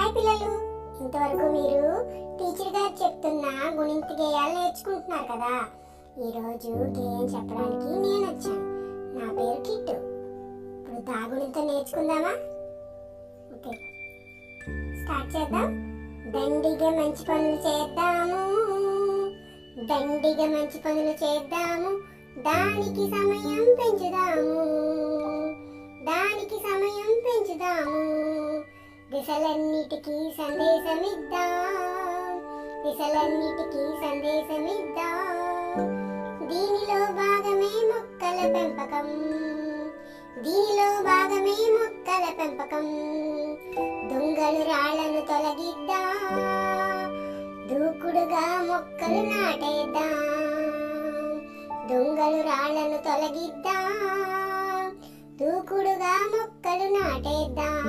Hi పిల్లలు, ఇంతవరకు మీరు టీచర్ గారు చెప్తున్న గుణింత గేయాలు నేర్చుకుంటున్నారు కదా. ఈరోజు గేయం చెప్పడానికి నేను వచ్చాను. నా పేరు కిట్టు. ఇప్పుడు దాగుణింత నేర్చుకుందామా? ఓకే, స్టార్ట్ చేద్దాం. దండిగా మంచి పనులు చేద్దాము, దండిగా మంచి పనులు చేద్దాము, దానికి సమయం పెంచుదాము, దానికి సమయం పెంచుదాము. దిశలన్నిటికీ సందేశమిద్దాం, దిశలన్నిటికీ సందేశమిద్దాం. దీనిలో భాగమే మొక్కల పెంపకం, దీనిలో భాగమే మొక్కల పెంపకం. దొంగలు రాళ్లను తొలగిద్దాం, దూకుడుగా మొక్కలు నాటేద్దాం. దొంగలు రాళ్లను తొలగిద్దాం, దూకుడుగా మొక్కలు నాటేద్దాం.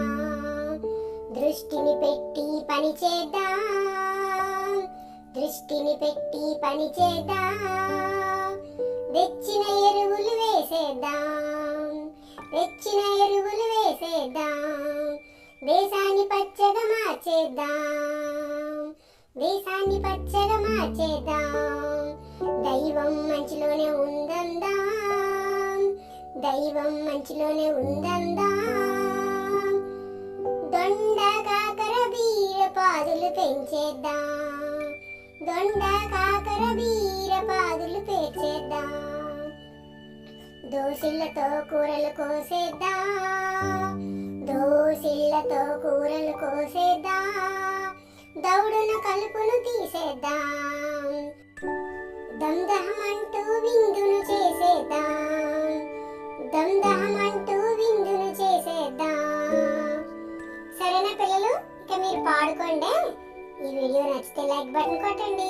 దృష్టిని పెట్టి పని చేద్దాం, దృష్టిని పెట్టి పని చేద్దాం. వెచ్చిన ఎరువులు వేసేద్దాం, వెచ్చిన ఎరువులు వేసేద్దాం. దేశాన్ని పచ్చగా మార్చేద్దాం, దేశాన్ని పచ్చగా మార్చేద్దాం. దైవం మంచిలోనే ఉందందాం, దైవం మంచిలోనే ఉందందాం. దొండ కాకర బీర పాదులు పెంచేద్దాం, దొండ కాకర బీర పాదులు పెంచేద్దాం. దోసిళ్లతో కూరలు కోసేద్దాం, దోసిళ్లతో కూరలు కోసేద్దాం. దౌడున కలుపును తీసేద్దాం, దమ్దహమంటూ విందును చేసేద్దాం, దమ్దహమంటూ విందును చేసేద్దాం. సరేనా పిల్లలు, ఇక మీరు పాడుకోండి. ఈ వీడియో నచ్చితే లైక్ బటన్ కొట్టండి.